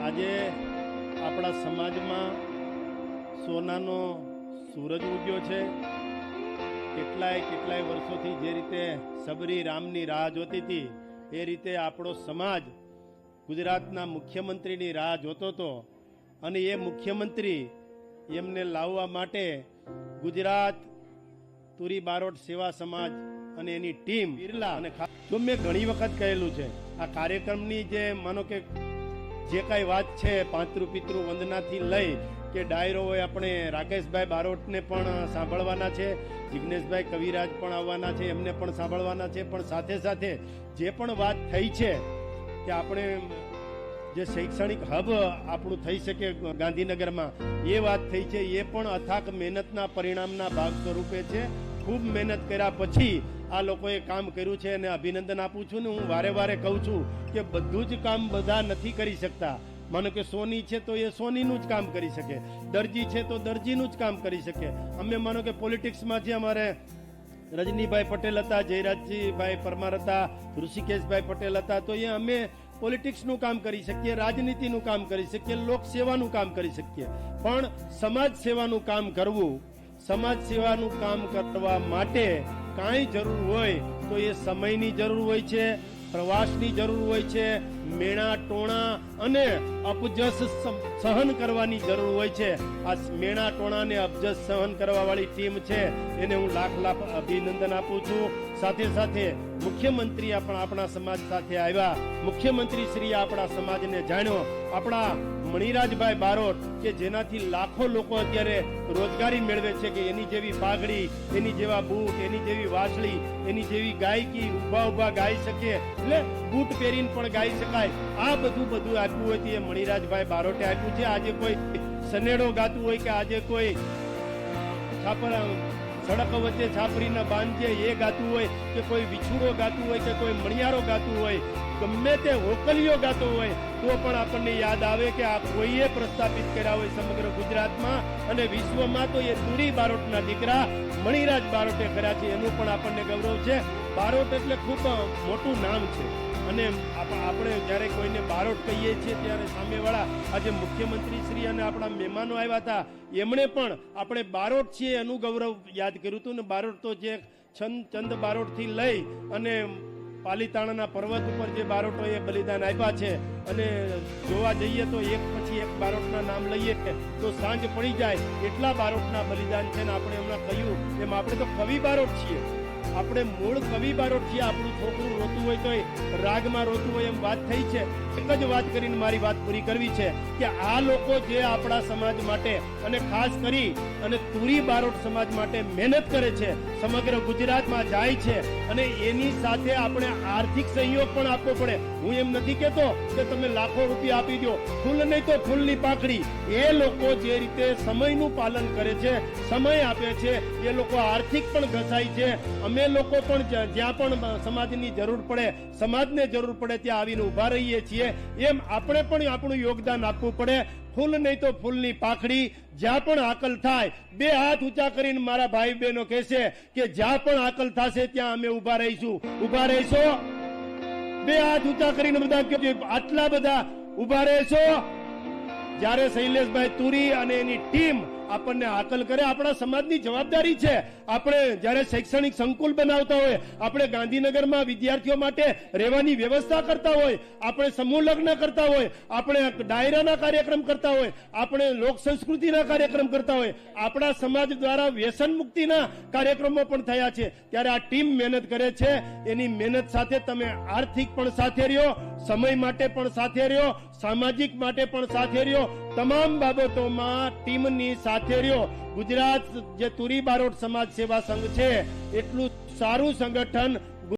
આજે આપણા સમાજમાં સોનાનો સૂરજ ઉગ્યો છે। કેટલાય વર્ષોથી જે રીતે સબરી રામની રાહ જોતી હતી એ રીતે આપણો સમાજ ગુજરાતના મુખ્યમંત્રીની રાહ જોતો હતો અને એ મુખ્યમંત્રી એમને લાવવા માટે ગુજરાત તુરી બારોટ સેવા સમાજ અને એની ટીમ બિરલા અને જો મેં ઘણી વખત કહેલું છે આ કાર્યક્રમની જે માનો કે જે કાંઈ વાત છે પાંતૃ પિતૃ વંદનાથી લઈ કે ડાયરો હોય આપણે રાકેશભાઈ બારોટને પણ સાંભળવાના છે, જિગ્નેશભાઈ કવિરાજ પણ આવવાના છે, એમને પણ સાંભળવાના છે। પણ સાથે સાથે જે પણ વાત થઈ છે કે આપણે જે શૈક્ષણિક હબ આપણું થઈ શકે ગાંધીનગરમાં એ વાત થઈ છે એ પણ અથાક મહેનતના પરિણામના ભાગ સ્વરૂપે છે। ખૂબ મહેનત કર્યા પછી આ લોકોએ કામ કર્યું છે અને અભિનંદન આપું છું ને હું વારે વારે કહું છું કે બધું જ કામ બધા નથી કરી શકતા। માનો કે સોની છે તો એ સોનીનું જ કામ કરી શકે, દરજી છે તો દરજીનું જ કામ કરી શકે। અમે માનો કે પોલિટિક્સમાં છે, અમારે રજનીભાઈ પટેલ હતા, જયરાજજીભાઈ પરમાર હતા, ઋષિકેશભાઈ પટેલ હતા, તો એ અમે પોલિટિક્સનું કામ કરી શકીએ, રાજનીતિનું કામ કરી શકીએ, લોકસેવાનું કામ કરી શકીએ, પણ સમાજ સેવાનું કામ કરવું, સમાજ સેવાનું કામ કરવા માટે કાંઈ જરૂર હોય તો એ સમયની જરૂર હોય છે, પ્રવાસની જરૂર હોય છે, મેણા ટોણા અને અપજસ સહન કરવાની જરૂર હોય છે। આ મેણા ટોણા અને અપજસ સહન કરવા વાળી ટીમ છે એને હું લાખ અભિનંદન આપું છું। સાથે સાથે મુખ્યમંત્રી આપણા સમાજ સાથે આવ્યા, મુખ્યમંત્રી શ્રી આપણા સમાજને જાણ્યો, આપણા મણિરાજભાઈ બારોટ કે જેનાથી લાખો લોકો અત્યારે રોજગારી મેળવે છે કે એની જેવી પાઘડી, એની જેવા બૂટ, એની જેવી વાસળી, એની જેવી ગાયકી ઊભા ગાઈ શકે, એટલે બૂટ પહેરીને પણ ગાઈ શકાય, આ બધું આપ્યું હોય એ મણિરાજભાઈ બારોટે આપ્યું છે। આજે કોઈ સનેડો ગાતું હોય કે આજે કોઈ સડક વચ્ચે છાપરીના બાંધે એ ગાતું હોય કે કોઈ વિછુડો ગાતું હોય કે કોઈ મણિયારો ગાતું હોય, ગમે તે હોકલીઓ ગાતો હોય તો પણ આપણને યાદ આવે કે આ કોઈએ પ્રસ્થાપિત કર્યા હોય સમગ્ર ગુજરાતમાં અને વિશ્વમાં તો એ તુરી બારોટના દીકરા મણિરાજ બારોટે કર્યા છે, એનું પણ આપણને ગૌરવ છે। બારોટ એટલે ખૂબ મોટું નામ છે અને આપણે જ્યારે કોઈને બારોટ કહીએ છીએ ત્યારે સામેવાળા આજે મુખ્યમંત્રી શ્રી અને આપણા મહેમાનો આવ્યા હતા એમણે પણ આપણે બારોટ છીએ એનું ગૌરવ યાદ કર્યું હતું ને બારોટ તો જે ચંદ બારોટથી લઈ અને પાલીતાણાના પર્વત ઉપર જે બારોટોએ બલિદાન આપ્યા છે અને જોવા જઈએ તો એક પછી એક બારોટના નામ લઈએ તો સાંજ પડી જાય એટલા બારોટના બલિદાન છે ને આપણે હમણાં કહ્યું એમ આપણે તો કવિ બારોટ છીએ, આપણે મૂળ કવિ બારોટ છીએ। આપણું છોકરું રોતું હોય તો રાગમાં રોતું હોય એમ વાત થઈ છે। એક જ વાત કરીને મારી વાત પૂરી કરવી છે કે આ લોકો જે આપણા સમાજ માટે અને ખાસ કરી અને તુરી બારોટ સમાજ માટે મહેનત કરે છે, સમગ્ર ગુજરાતમાં જાય છે અને એની સાથે આપણે આર્થિક સહયોગ પણ આપવો પડે। હું એમ નથી કહેતો કે તમે લાખો રૂપિયા આપી દો, ફૂલ નહીં તો ફૂલની પાકડી, એ લોકો જે રીતે સમયનું પાલન કરે છે, સમય આપે છે, એ લોકો આર્થિક પણ ઘસાય છે। અમે લોકો પણ જ્યાં પણ સમાજની જરૂર પડે, સમાજને જરૂર પડે ત્યાં આવીને ઉભા રહીએ છીએ। એમ આપણે પણ આપણું યોગદાન આપવું પડે। ફૂલ નહીં તો ફૂલની પાખડી, જ્યાં પણ આકલ થાય બે હાથ ઊંચા કરીને મારા ભાઈ બહેનો કહેશે કે જ્યાં પણ આકલ થશે ત્યાં અમે ઉભા રહીશું। ઉભા રહેશો? બે હાથ ઊંચા કરીને બધા કહેજો આટલા બધા ઉભા રહેશો? જ્યારે શૈલેષભાઈ તુરી અને એની ટીમ આપણને આકલ કરે, આપણા સમાજની જવાબદારી છે। આપણે જ્યારે શૈક્ષણિક સંકુલ બનાવતા હોય, આપણે ગાંધીનગરમાં વિદ્યાર્થીઓ માટે રહેવાની વ્યવસ્થા કરતા હોય, આપણે સમૂહ લગ્ન કરતા હોય, આપણે ડાયરાના કાર્યક્રમ કરતા હોય, આપણે લોક સંસ્કૃતિના કાર્યક્રમ કરતા હોય, આપણા સમાજ દ્વારા વ્યસન મુક્તિના કાર્યક્રમો પણ થયા છે। ત્યારે આ ટીમ મહેનત કરે છે, એની મહેનત સાથે તમે આર્થિક પણ સાથે રહ્યો, સમય માટે પણ સાથે રહ્યો, સામાજિક માટે પણ સાથે રહ્યો, તમામ બાબતોમાં ટીમની સાથે રહ્યો। ગુજરાત જે તુરી બારોટ સમાજ સેવા સંઘ છે એટલું સારું સંગઠન